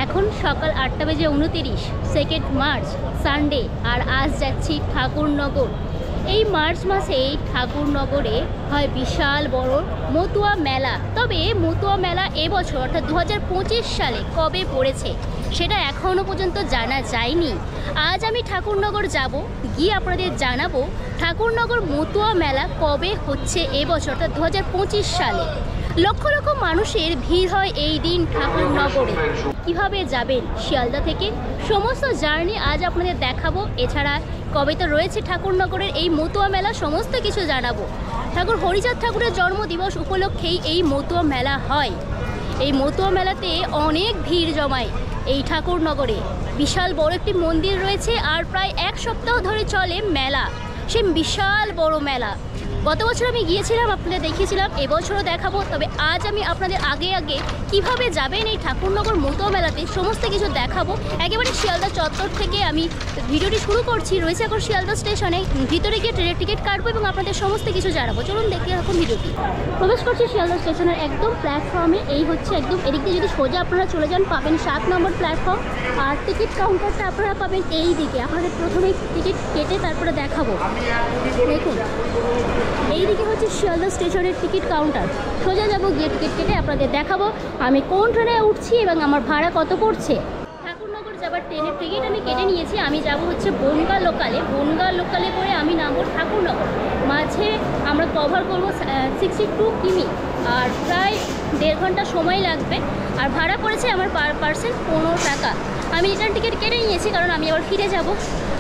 এখন সকাল 8:29, 2 March Sunday. আর আজ যাচ্ছি ঠাকুরনগর। এই মার্চ মাসে ঠাকুরনগরে হয় বিশাল বড় মতুয়া মেলা। তবে মতুয়া মেলা এবছর অর্থাৎ 2025 সালে কবে পড়েছে সেটা এখনও পর্যন্ত জানা যায়নি। আজ আমি ঠাকুরনগর যাব, গিয়ে আপনাদের জানাবো ঠাকুরনগর মতুয়া মেলা কবে হচ্ছে এবছর অর্থাৎ 2025 সালে। লক্ষ লক্ষ মানুষের ভিড় হয় এই দিন ঠাকুরনগরে। কিভাবে যাবেন শিয়ালদা থেকে সমস্ত জার্নি আজ আপনাদের দেখাবো। এছাড়া কবে তো রয়েছে ঠাকুরনগরের এই মতুয়া মেলা সমস্ত কিছু জানাবো। ঠাকুর হরিচাঁদ ঠাকুরের জন্মদিবস উপলক্ষেই এই মতুয়া মেলা হয়। এই মতুয়া মেলাতে অনেক ভিড় জমায় এই ঠাকুরনগরে। বিশাল বড় একটি মন্দির রয়েছে আর প্রায় 1 সপ্তাহ ধরে চলে মেলা। সে বিশাল বড় মেলা। গত বছর আমি গিয়েছিলাম, আপনাদের দেখিয়েছিলাম, এবছরও দেখাবো। তবে আজ আমি আপনাদের আগে কিভাবে যাবেন এই ঠাকুরনগর মতুয়া মেলাতে সমস্ত কিছু দেখাবো। একেবারে শিয়ালদা চত্বর থেকে আমি ভিডিওটি শুরু করছি। রয়েছে এখন শিয়ালদা স্টেশনে, ভিতরে গিয়ে ট্রেনের টিকিট কাটবো এবং আপনাদের সমস্ত কিছু জানাবো। চলুন দেখতে থাকুন ভিডিওটি। প্রবেশ করছি শিয়ালদা স্টেশনের একদম প্ল্যাটফর্মে। এই হচ্ছে একদম এদিক দিয়ে যদি সোজা আপনারা চলে যান পাবেন 7 নম্বর প্ল্যাটফর্ম। আর টিকিট কাউন্টারটা আপনারা পাবেন এই দিকে। আপনাদের প্রথমে টিকিট কেটে তারপরে দেখাবো। দেখুন এইদিকে হচ্ছে শিয়ালদা স্টেশনের টিকিট কাউন্টার। সোজা যাবো, গিয়ে টিকিট কেটে আপনাদের দেখাবো আমি কোন ট্রেনে উঠছি এবং আমার ভাড়া কত পড়ছে। ঠাকুরনগর যাবার ট্রেনের টিকিট আমি কেটে নিয়েছি। আমি যাব হচ্ছে বনগাঁ লোকালে। বনগাঁ লোকালে করে আমি নামবো ঠাকুরনগর। মাঝে আমরা কভার করবো 62 কিমি আর প্রায় 1.5 ঘন্টা সময় লাগবে। আর ভাড়া পড়েছে আমার পার পার্সন 15 টাকা। আমি রিটার্ন টিকিট কেটে নিয়েছি কারণ আমি আবার ফিরে যাব।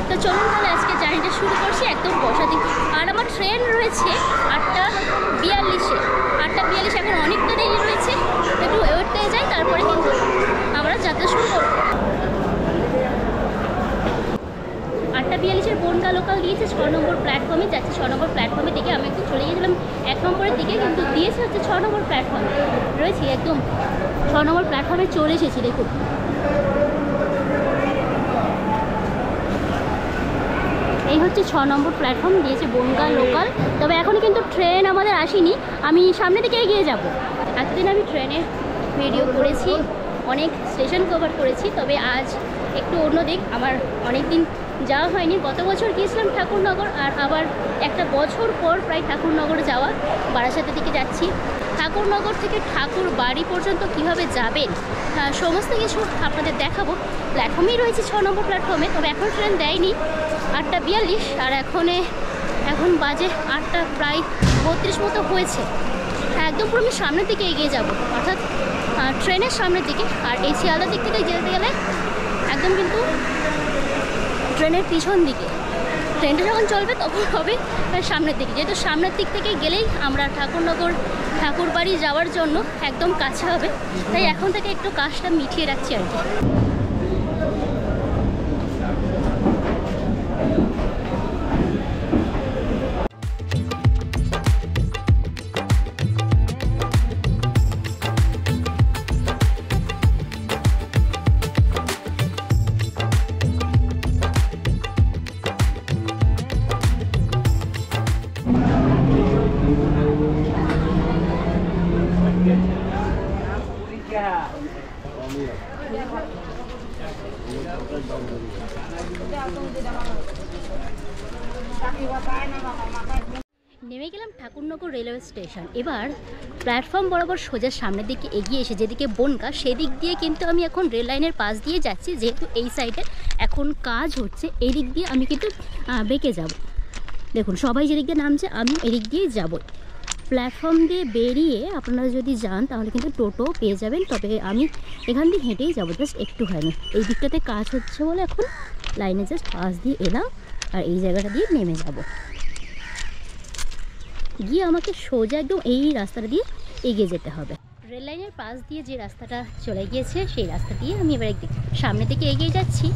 তো চলুন তাহলে আজকে জার্নিটা শুরু করছি একদম বসা দিন। আর আমার ট্রেন রয়েছে 8:42-এ। 8:42 এখন অনেকটা দেরি রয়েছে, একটু ওয়েট করে যাই, তারপরে কিন্তু আমরা যাত্রা শুরু করব। 8:42-এর বনগাঁ লোকাল দিয়েছে 6 নম্বর প্ল্যাটফর্মে। যাচ্ছে 6 নম্বর প্ল্যাটফর্মে দিকে। আমি একটু চলে গিয়েছিলাম 1 নম্বরের দিকে, কিন্তু দিয়েছে হচ্ছে 6 নম্বর প্ল্যাটফর্মে রয়েছি। একদম 6 নম্বর প্ল্যাটফর্মে চলে এসেছি। দেখুন এই হচ্ছে 6 নম্বর প্ল্যাটফর্ম, দিয়েছে বনগাঁ লোকাল। তবে এখনও কিন্তু ট্রেন আমাদের আসেনি। আমি সামনে দিকে এগিয়ে যাব। এতদিন আমি ট্রেনে ভিডিও করেছি, অনেক স্টেশন কভার করেছি। তবে আজ একটু অন্য দিক। আমার অনেক দিন যাওয়া হয়নি। গত বছর গিয়েছিলাম ঠাকুরনগর, আর আবার একটা বছর পর প্রায় ঠাকুরনগর যাওয়া। বারাসাতের দিকে যাচ্ছি। ঠাকুরনগর থেকে ঠাকুর বাড়ি পর্যন্ত কিভাবে যাবেন সমস্ত কিছু আপনাদের দেখাবো। প্ল্যাটফর্মেই রয়েছে 6 নম্বর প্ল্যাটফর্মে। তবে এখন ট্রেন দেয়নি। 8:42 আর এখন বাজে 8টা প্রায় 32 মতো হয়েছে। একদম পুরো আমি সামনের দিকে এগিয়ে যাব, অর্থাৎ ট্রেনের সামনের দিকে। আর এই শিয়ালদার দিক থেকে যেতে গেলে একদম কিন্তু ট্রেনের পিছন দিকে। ট্রেনটা যখন চলবে তখন হবে সামনের দিকে, যেহেতু সামনের দিক থেকে গেলেই আমরা ঠাকুরনগর ঠাকুরবাড়ি যাওয়ার জন্য একদম কাছে হবে। তাই এখন থেকে একটু কাজটা মিটিয়ে রাখছি আর কি। নেমে গেলাম ঠাকুরনগর রেলওয়ে স্টেশন। এবার প্ল্যাটফর্ম বরাবর সোজা সামনের দিকে এগিয়ে এসে যেদিকে বনগাঁ সেদিক দিয়ে কিন্তু আমি এখন রেল লাইনের পাশ দিয়ে যাচ্ছি। যেহেতু এই সাইডে এখন কাজ হচ্ছে, এই দিক দিয়ে আমি কিন্তু বেঁকে যাব। দেখুন সবাই যেদিক দিয়ে নামছে, আমি এদিক দিয়েই যাব। প্ল্যাটফর্ম দিয়ে বেরিয়ে আপনারা যদি যান তাহলে কিন্তু টোটো পেয়ে যাবেন। তবে আমি এখান দিয়ে হেঁটেই যাবো, জাস্ট একটুখানি। এই দিকটাতে কাজ হচ্ছে বলে এখন লাইনে জাস্ট পাশ দিয়ে এলাম আর এই জায়গাটা দিয়ে নেমে যাব। গিয়ে আমাকে সোজা একদম এই রাস্তাটা দিয়ে এগিয়ে যেতে হবে। রেল লাইনের পাশ দিয়ে যে রাস্তাটা চলে গিয়েছে সেই রাস্তা দিয়ে আমি এবার একদিক সামনের দিকে এগিয়ে যাচ্ছি।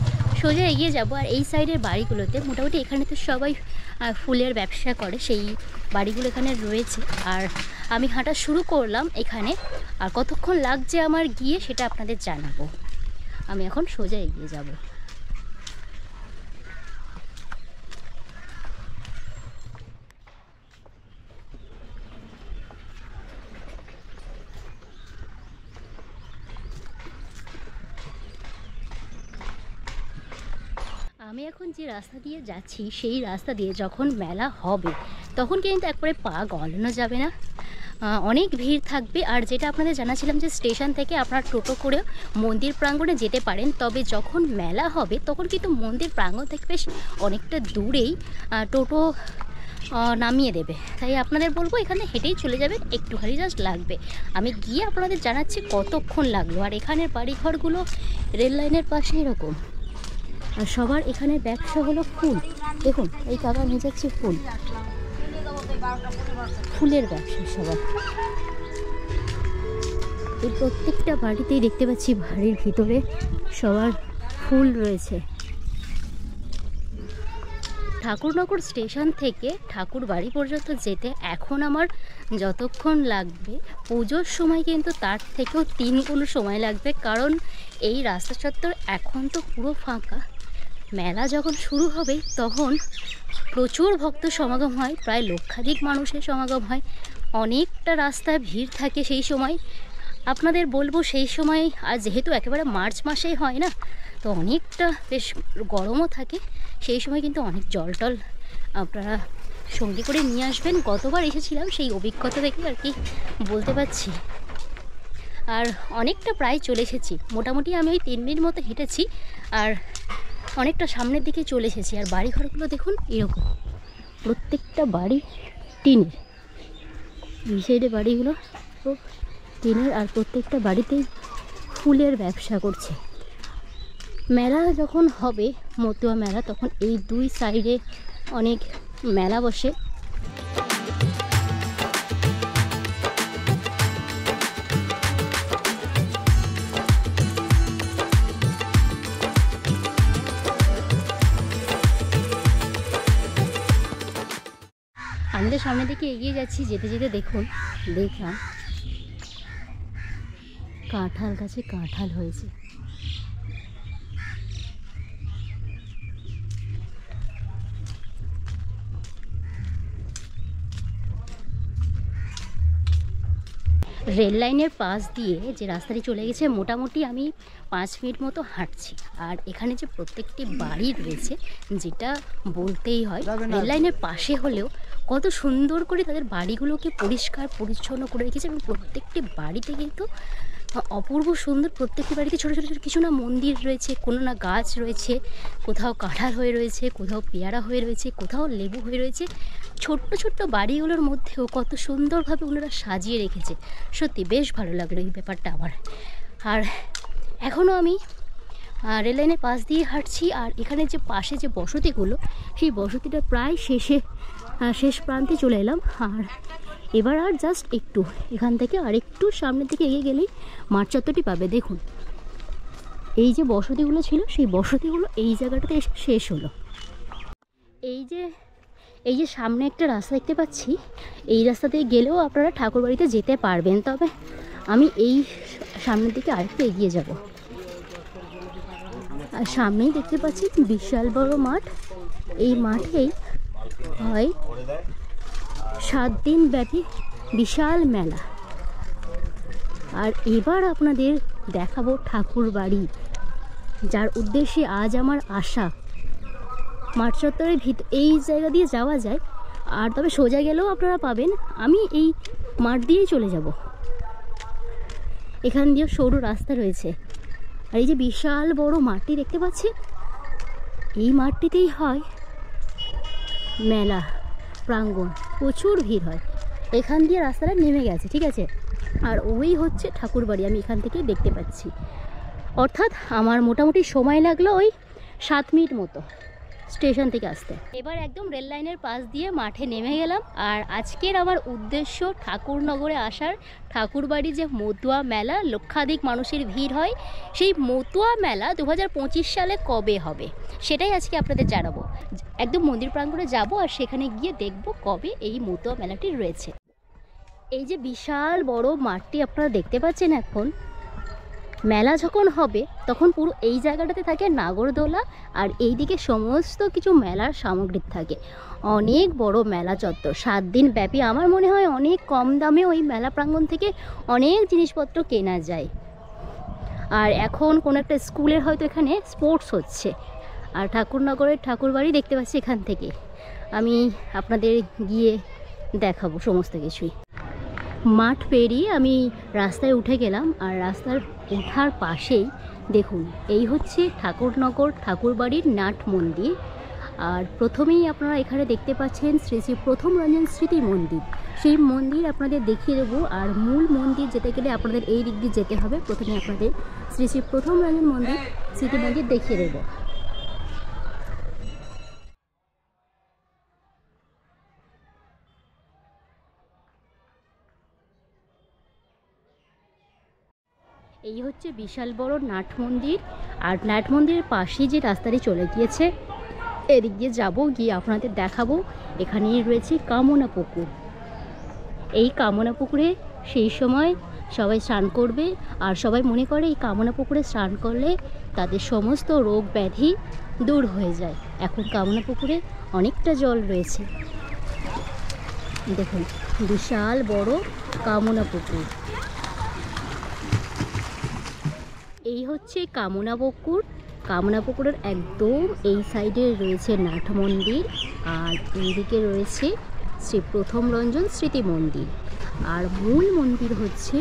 সোজা এগিয়ে যাব। আর এই সাইডের বাড়িগুলোতে মোটামুটি এখানে তো সবাই ফুলের ব্যবসা করে, সেই বাড়িগুলো এখানে রয়েছে। আর আমি হাঁটা শুরু করলাম এখানে। আর কতক্ষণ লাগছে আমার গিয়ে সেটা আপনাদের জানাবো। আমি এখন সোজা এগিয়ে যাব। আমি এখন যে রাস্তা দিয়ে যাচ্ছি সেই রাস্তা দিয়ে যখন মেলা হবে তখন কিন্তু একবারে পা গলানো যাবে না, অনেক ভিড় থাকবে। আর যেটা আপনাদের জানাছিলাম যে স্টেশন থেকে আপনারা টোটো করে মন্দির প্রাঙ্গণে যেতে পারেন, তবে যখন মেলা হবে তখন কিন্তু মন্দির প্রাঙ্গণ থেকে বেশ অনেকটা দূরেই টোটো নামিয়ে দেবে। তাই আপনাদের বলবো এখানে হেঁটেই চলে যাবেন, একটুখানি জাস্ট লাগবে। আমি গিয়ে আপনাদের জানাচ্ছি কতক্ষণ লাগলো। আর এখানের বাড়িঘরগুলো রেল লাইনের পাশে এরকম, আর সবার এখানে ব্যবসা হলো ফুল। দেখুন এই কাকা নিয়ে যাচ্ছে ফুল, ফুলের ব্যবসা সবার। এই প্রত্যেকটা বাড়িতেই দেখতে পাচ্ছি বাড়ির ভিতরে সবার ফুল রয়েছে। ঠাকুরনগর স্টেশন থেকে ঠাকুর বাড়ি পর্যন্ত যেতে এখন আমার যতক্ষণ লাগবে পুজোর সময় কিন্তু তার থেকেও 3 গুণ সময় লাগবে, কারণ এই রাস্তা চত্বর এখন তো পুরো ফাঁকা। মেলা যখন শুরু হবে তখন প্রচুর ভক্ত সমাগম হয়, প্রায় লক্ষাধিক মানুষের সমাগম হয়, অনেকটা রাস্তায় ভিড় থাকে সেই সময়। আপনাদের বলবো সেই সময়, আর যেহেতু একেবারে মার্চ মাসেই হয় না, তো অনেকটা বেশ গরমও থাকে, সেই সময় কিন্তু অনেক জল টল আপনারা সঙ্গে করে নিয়ে আসবেন। গতবার এসেছিলাম সেই অভিজ্ঞতা থেকে আর কি বলতে পারছি। আর অনেকটা প্রায় চলে এসেছি, মোটামুটি আমি ওই 3 মিনিট মতো হেঁটেছি আর অনেকটা সামনের দিকে চলে এসেছি। আর বাড়িঘরগুলো দেখুন এরকম, প্রত্যেকটা বাড়ি টিনের, এই সাইডে বাড়িগুলো তো টিনের, আর প্রত্যেকটা বাড়িতেই ফুলের ব্যবসা করছে। মেলা যখন হবে মতুয়া মেলা, তখন এই 2 সাইডে অনেক মেলা বসে। আমি তো সামনের দিকে এগিয়ে যাচ্ছি, যেতে যেতে দেখলাম কাঁঠাল গাছে কাঁঠাল হয়েছে। রেল লাইনের পাশ দিয়ে যে রাস্তাটি চলে গেছে, মোটামুটি আমি 5 মিনিট মতো হাঁটছি। আর এখানে যে প্রত্যেকটি বাড়ি রয়েছে, যেটা বলতেই হয় রেল লাইনের পাশে হলেও কত সুন্দর করে তাদের বাড়িগুলোকে পরিষ্কার পরিচ্ছন্ন করে রেখেছে, এবং প্রত্যেকটি বাড়িতে কিন্তু অপূর্ব সুন্দর। প্রত্যেকটি বাড়িতে ছোটো ছোটো ছোটো কিছু না মন্দির রয়েছে, কোনো না গাছ রয়েছে, কোথাও কাঁঠাল হয়ে রয়েছে, কোথাও পেয়ারা হয়ে রয়েছে, কোথাও লেবু হয়ে রয়েছে। ছোট্ট ছোট্ট বাড়িগুলোর মধ্যেও কত সুন্দরভাবে ওনারা সাজিয়ে রেখেছে। সত্যি বেশ ভালো লাগলো এই ব্যাপারটা আমার। আর এখনও আমি রেল লাইনের পাশ দিয়ে হাঁটছি। আর এখানে যে পাশে যে বসতিগুলো, সেই বসতিটা প্রায় শেষ প্রান্তে চলে এলাম। আর এবার আর জাস্ট একটু এখান থেকে আর একটু সামনের দিকে এগিয়ে গেলেই মাঠ চত্বরটি পাবে। দেখুন এই যে বসতিগুলো ছিল, সেই বসতিগুলো এই জায়গাটাতে এসে শেষ হলো। এই যে সামনে একটা রাস্তা দেখতে পাচ্ছি, এই রাস্তা দিয়ে গেলেও আপনারা ঠাকুরবাড়িতে যেতে পারবেন, তবে আমি এই সামনের দিকে আরেকটু এগিয়ে যাব। আর সামনেই দেখতে পাচ্ছি বিশাল বড় মাঠ। এই মাঠেই হয় 7 দিন ব্যাপী বিশাল মেলা। আর এবার আপনাদের দেখাবো ঠাকুর বাড়ি, যার উদ্দেশ্যে আজ আমার আশা। মাঠ চত্বরের এই জায়গা দিয়ে যাওয়া যায়, আর তবে সোজা গেলেও আপনারা পাবেন। আমি এই মাঠ দিয়েই চলে যাব, এখান দিয়ে সরু রাস্তা রয়েছে। আর এই যে বিশাল বড় মাঠটি দেখতে পাচ্ছি, এই মাঠটিতেই হয় মেলা প্রাঙ্গণ, প্রচুর ভিড় হয়। এখান দিয়ে রাস্তাটা নেমে গেছে, ঠিক আছে। আর ওই হচ্ছে ঠাকুর বাড়ি, আমি এখান থেকে দেখতে পাচ্ছি। অর্থাৎ আমার মোটামুটি সময় লাগলো ওই 7 মিনিট মতো স্টেশন থেকে আসতে। এবার একদম রেল লাইনের পাশ দিয়ে মাঠে নেমে গেলাম। আর আজকের আমার উদ্দেশ্য ঠাকুরনগরে আসার, ঠাকুরবাড়ি যে মতুয়া মেলা, লক্ষাধিক মানুষের ভিড় হয়, সেই মতুয়া মেলা 2025 সালে কবে হবে সেটাই আজকে আপনাদের জানাবো। একদম মন্দির প্রাঙ্গণে যাব আর সেখানে গিয়ে দেখব কবে এই মতুয়া মেলাটি রয়েছে। এই যে বিশাল বড় মাঠটি আপনারা দেখতে পাচ্ছেন, এখন মেলা যখন হবে তখন পুরো এই জায়গাটাতে থাকে নাগরদোলা, আর এইদিকে সমস্ত কিছু মেলার সামগ্রী থাকে। অনেক বড় মেলা চত্বর, 7 দিন ব্যাপী। আমার মনে হয় অনেক কম দামে ওই মেলা প্রাঙ্গণ থেকে অনেক জিনিসপত্র কেনা যায়। আর এখন কোনো একটা স্কুলের হয়তো এখানে স্পোর্টস হচ্ছে, আর ঠাকুরনগরের ঠাকুরবাড়ি দেখতে পাচ্ছি এখান থেকে। আমি আপনাদের গিয়ে দেখাবো সমস্ত কিছুই। মাঠ পেরিয়ে আমি রাস্তায় উঠে গেলাম, আর রাস্তার ওঠার পাশেই দেখুন এই হচ্ছে ঠাকুরনগর ঠাকুরবাড়ির নাট মন্দির। আর প্রথমেই আপনারা এখানে দেখতে পাচ্ছেন শ্রী শ্রী প্রথম রঞ্জন স্মৃতি মন্দির। সেই মন্দির আপনাদের দেখিয়ে দেবো। আর মূল মন্দির যেতে গেলে আপনাদের এই দিক দিয়ে যেতে হবে। প্রথমে আপনাদের শ্রী শ্রী প্রথম রঞ্জন মন্দির স্মৃতি মন্দির দেখিয়ে দেবো। এই হচ্ছে বিশাল বড় নাট মন্দির। আর নাট মন্দিরের পাশে যে রাস্তাটি চলে গিয়েছে, এদিক দিয়ে যাবো, গিয়ে আপনাদের দেখাবো। এখানেই রয়েছে কামনা পুকুর। এই কামনা পুকুরে সেই সময় সবাই স্নান করবে, আর সবাই মনে করে এই কামনা পুকুরে স্নান করলে তাদের সমস্ত রোগ ব্যাধি দূর হয়ে যায়। এখন কামনা পুকুরে অনেকটা জল রয়েছে, দেখুন বিশাল বড় কামনা পুকুর। এই হচ্ছে কামনা পুকুর। কামনা পুকুরের একদম এই সাইডে রয়েছে নাট মন্দির, আর এইদিকে রয়েছে শ্রী প্রথম রঞ্জন স্মৃতি মন্দির। আর মূল মন্দির হচ্ছে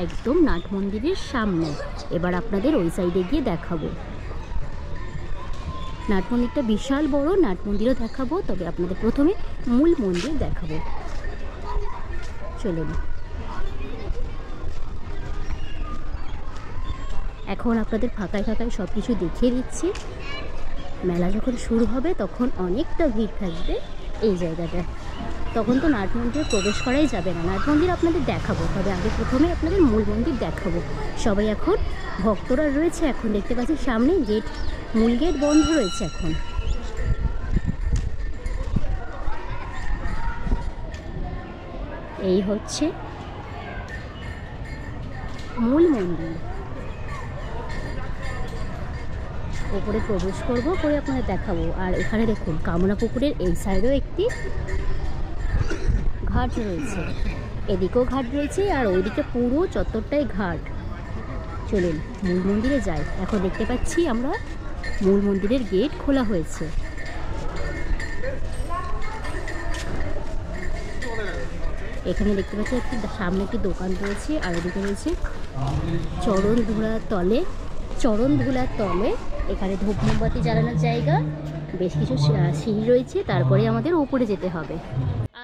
একদম নাট মন্দিরের সামনে। এবার আপনাদের ওই সাইডে গিয়ে দেখাবো। নাট মন্দিরটা বিশাল বড়, নাট মন্দিরও দেখাবো, তবে আপনাদের প্রথমে মূল মন্দির দেখাবো। চলুন। এখন আপনাদের ফাঁকায় ফাঁকায় সব কিছু দেখিয়ে দিচ্ছি। মেলা যখন শুরু হবে তখন অনেকটা ভিড় থাকবে এই জায়গাটায়। তখন তো নাট মন্দিরে প্রবেশ করাই যাবে না। নাট মন্দির আপনাদের দেখাবো, তবে আগে প্রথমে আপনাদের মূল মন্দির দেখাবো। সবাই এখন ভক্তরা রয়েছে। এখন দেখতে পাচ্ছি সামনে গেট, মূল গেট বন্ধ রয়েছে এখন। এই হচ্ছে মূল মন্দির। ওপরে প্রবেশ করবো, করে আপনাদের দেখাবো। আর এখানে দেখুন কামনা পুকুরের এই সাইডেও একটি ঘাট রয়েছে, এদিকেও ঘাট রয়েছে, আর ওইদিকে পুরো চত্বরটাই ঘাট। চলুন মূল মন্দিরে যাই। এখন দেখতে পাচ্ছি আমরা মূল মন্দিরের গেট খোলা হয়েছে। এখানে দেখতে পাচ্ছি একটি সামনে একটি দোকান রয়েছে, আর ওদিকে রয়েছে চরণ ধুলার তলে এখানে ধূপ মোমবাতি জ্বালানোর জায়গা, বেশ কিছু সিঁড়ি রয়েছে, তারপরে আমাদের উপরে যেতে হবে।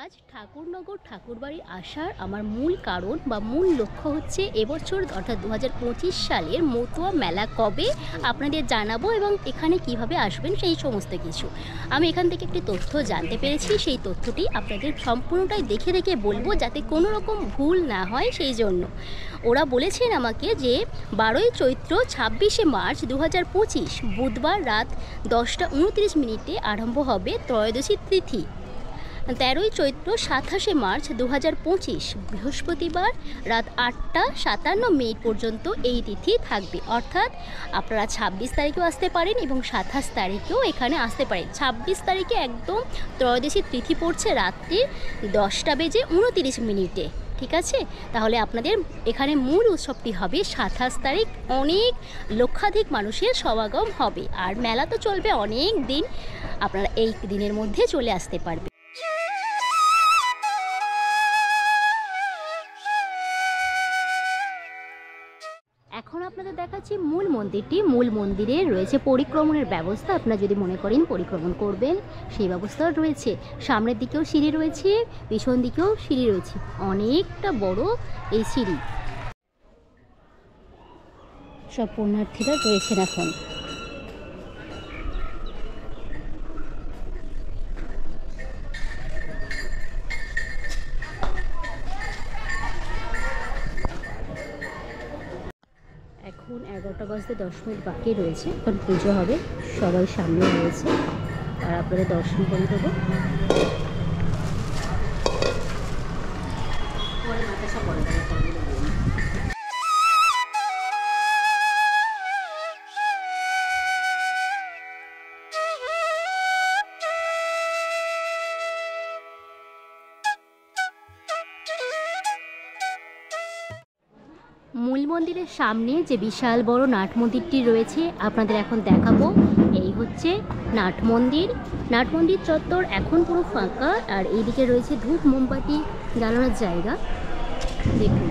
আজ ঠাকুরনগর ঠাকুরবাড়ি আসার আমার মূল কারণ বা মূল লক্ষ্য হচ্ছে এবছর অর্থাৎ 2025 সালের মতুয়া মেলা কবে আপনাদের জানাবো, এবং এখানে কিভাবে আসবেন সেই সমস্ত কিছু। আমি এখান থেকে একটি তথ্য জানতে পেরেছি, সেই তথ্যটি আপনাদের সম্পূর্ণটাই দেখে দেখে বলবো, যাতে কোনো রকম ভুল না হয়। সেই জন্য ওরা বলেছেন আমাকে যে 12ই চৈত্র 26শে মার্চ 2025 বুধবার রাত 10:29 আরম্ভ হবে ত্রয়োদশী তিথি। 13ই চৈত্র 27শে মার্চ 2025 বৃহস্পতিবার রাত 8:57 পর্যন্ত এই তিথি থাকবে। অর্থাৎ আপনারা 26 তারিখেও আসতে পারেন এবং 27 তারিখেও এখানে আসতে পারেন। 26 তারিখে একদম ত্রয়োদশী তিথি পড়ছে রাত্রি 10:29। ঠিক আছে, তাহলে আপনাদের এখানে মূল উৎসবটি হবে 27 তারিখ। অনেক লক্ষাধিক মানুষের সমাগম হবে, আর মেলা তো চলবে অনেক দিন। আপনারা এই দিনের মধ্যে চলে আসতে পারবেন। এখন আপনাদের দেখাচ্ছি মূল মন্দিরটি। মূল মন্দিরে রয়েছে পরিক্রমণের ব্যবস্থা। আপনারা যদি মনে করেন পরিক্রমণ করবেন সেই ব্যবস্থাও রয়েছে। সামনের দিকেও সিঁড়ি রয়েছে, পিছন দিকেও সিঁড়ি রয়েছে। অনেকটা বড় এই সিঁড়ি। সব পুণ্যার্থীরা রয়েছেন এখন। এখন 11:10 বাকি রয়েছে, এখন পুজো হবে। সবাই সামনে রয়েছে, আর আপনাদের দর্শন করে দেবো। মূল মন্দিরের সামনে যে বিশাল বড় নাট মন্দিরটি রয়েছে আপনাদের এখন দেখাবো। এই হচ্ছে নাট মন্দির। নাট মন্দির চত্বর এখন পুরো ফাঁকা, আর এইদিকে রয়েছে ধূপ মোমবাতি জ্বালানোর জায়গা দেখুন।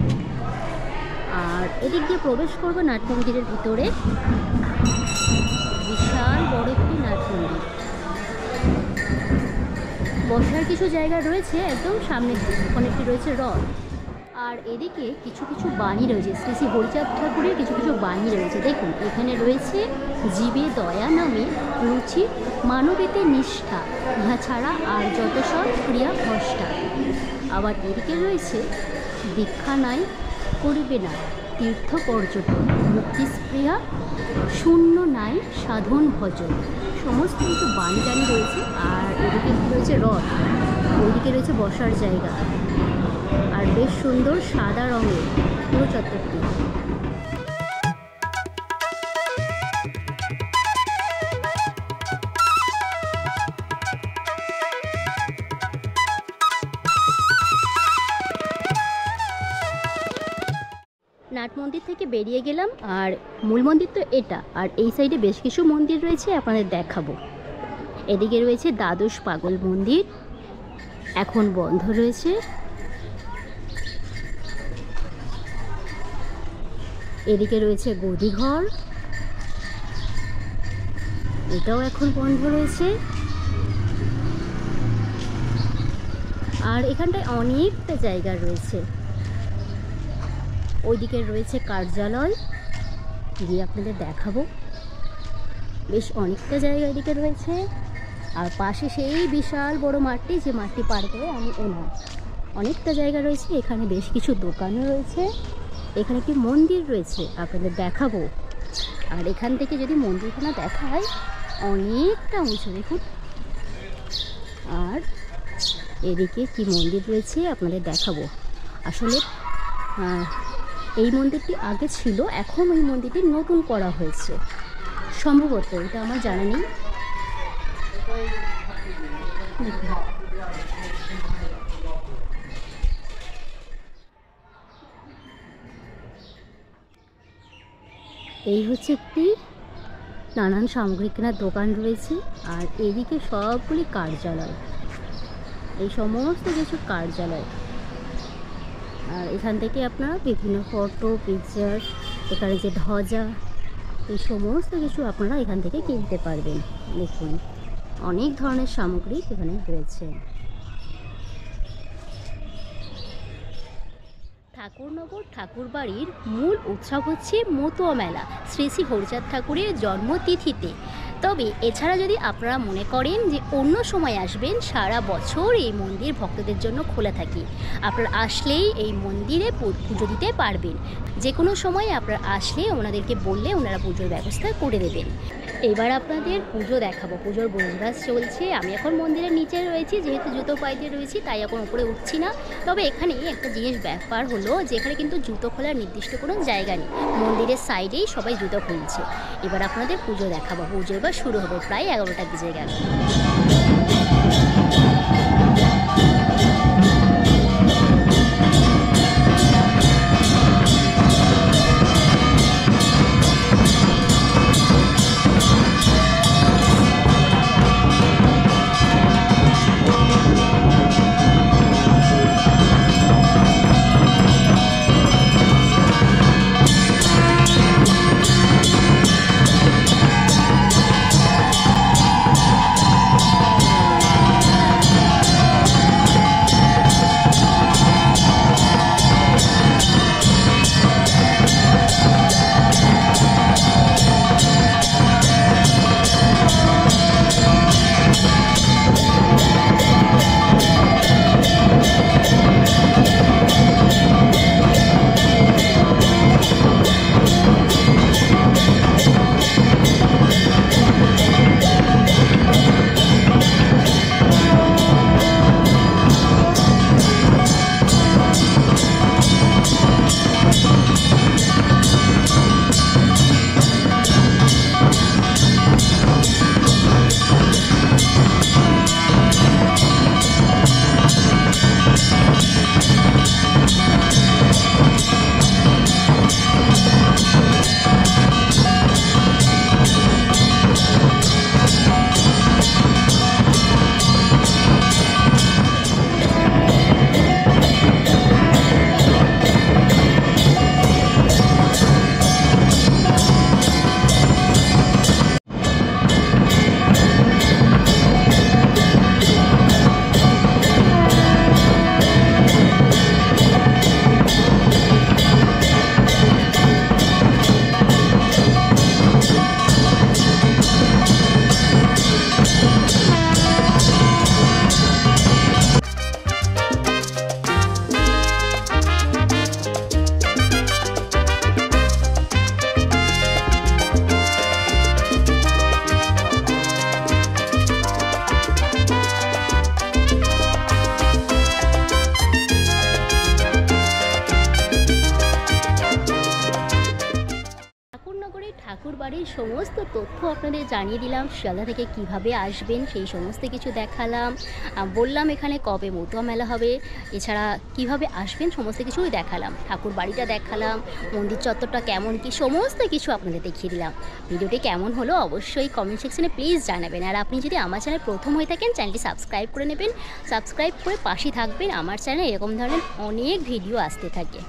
আর এদিক দিয়ে প্রবেশ করবো নাট মন্দিরের ভিতরে। বিশাল বড় একটি নাট মন্দির, বসার কিছু জায়গা রয়েছে একদম সামনে, অনেকটি রয়েছে রথ। আর এদিকে কিছু কিছু বাণী রয়েছে, শ্রী শ্রী হরিচাঁদ ঠাকুরের কিছু কিছু বাণী রয়েছে দেখুন। এখানে রয়েছে জীবে দয়া নামে রুচি, মানবেতে নিষ্ঠা, ইহা ছাড়া আর যত সব ক্রিয়া ভ্রষ্টা। আবার এদিকে রয়েছে দীক্ষা নাই করিবে না তীর্থ পর্যটন, মুক্তিস্পৃহা শূন্য নাই সাধন ভজন। সমস্ত কিছু বাণী টানি রয়েছে। আর এদিকে রয়েছে রথ, ওইদিকে রয়েছে বসার জায়গা, আর বেশ সুন্দর সাদা রঙের পুরো চত্বরটি। নাট মন্দির থেকে বেরিয়ে গেলাম, আর মূল মন্দির তো এটা, আর এই সাইডে বেশ কিছু মন্দির রয়েছে আপনাদের দেখাবো। এদিকে রয়েছে দ্বাদশ পাগল মন্দির, এখন বন্ধ রয়েছে। এদিকে রয়েছে গদিঘর, এটাও এখন বন্ধ রয়েছে। আর এখানটায় অনেকটা জায়গা রয়েছে। ওইদিকে রয়েছে কার্যালয়, গিয়ে আপনাদের দেখাবো। বেশ অনেকটা জায়গা এদিকে রয়েছে। আর পাশে সেই বিশাল বড় মাঠটি, যে মাঠটি পার করে আমি এলাম। অনেকটা জায়গা রয়েছে, এখানে বেশ কিছু দোকানও রয়েছে। এখানে একটি মন্দির রয়েছে আপনাদের দেখাবো। আর এখান থেকে যদি মন্দিরখানা দেখায়, অনেকটা উঁচু দেখুন। আর এদিকে কি মন্দির রয়েছে আপনাদের দেখাবো। আসলে এই মন্দিরটি আগে ছিল, এখন ওই মন্দিরটি নতুন করা হয়েছে সম্ভবত, এটা আমার জানা নেই। এই হচ্ছে একটি নানান সামগ্রী কেনার দোকান রয়েছে। আর এদিকে সবগুলি কার্যালয়, এই সমস্ত কিছু কার্যালয়। আর এখান থেকে আপনারা বিভিন্ন ফটো, পিকচার, এখানে যে ধ্বজা, এই সমস্ত কিছু আপনারা এখান থেকে কিনতে পারবেন। দেখুন অনেক ধরনের সামগ্রী এখানে রয়েছে। ঠাকুরনগর ঠাকুরবাড়ির মূল উৎসব হচ্ছে মতুয়া মেলা, শ্রী শ্রী হরিচাঁদ ঠাকুরের জন্মতিথিতে। তবে এছাড়া যদি আপনারা মনে করেন যে অন্য সময় আসবেন, সারা বছর এই মন্দির ভক্তদের জন্য খোলা থাকে। আপনারা আসলেই এই মন্দিরে পুজো দিতে পারবেন। যে কোনো সময় আপনারা আসলে ওনাদেরকে বললে ওনারা পুজোর ব্যবস্থা করে দেবেন। এবার আপনাদের পুজো দেখাবো। পুজোর বনবাস চলছে। আমি এখন মন্দিরের নিচে রয়েছি, যেহেতু জুতো পায়ে রয়েছি তাই এখন উপরে উঠছি না। তবে এখানে একটা জিনিস ব্যাপার হলো যে এখানে কিন্তু জুতো খোলার নির্দিষ্ট কোনো জায়গা নেই, মন্দিরের সাইডেই সবাই জুতো খুলছে। এবার আপনাদের পুজো দেখাবো। পুজো এবার শুরু হবে, প্রায় 11টা বেজে গেল। সমস্ত তথ্য আপনাদের জানিয়ে দিলাম। শিয়ালদা থেকে কিভাবে আসবেন সেই সমস্ত কিছু দেখালাম, বললাম এখানে কবে মতুয়া মেলা হবে, এছাড়া কিভাবে আসবেন সমস্ত কিছুই দেখালাম, ঠাকুর বাড়িটা দেখালাম, মন্দির চত্বরটা কেমন কি সমস্ত কিছু আপনাদের দেখিয়ে দিলাম। ভিডিওটি কেমন হলো অবশ্যই কমেন্ট সেকশনে প্লিজ জানাবেন। আর আপনি যদি আমার চ্যানেল প্রথম হয়ে থাকেন চ্যানেলটি সাবস্ক্রাইব করে নেবেন, সাবস্ক্রাইব করে পাশে থাকবেন। আমার চ্যানেলে এরকম ধরনের অনেক ভিডিও আসতে থাকে।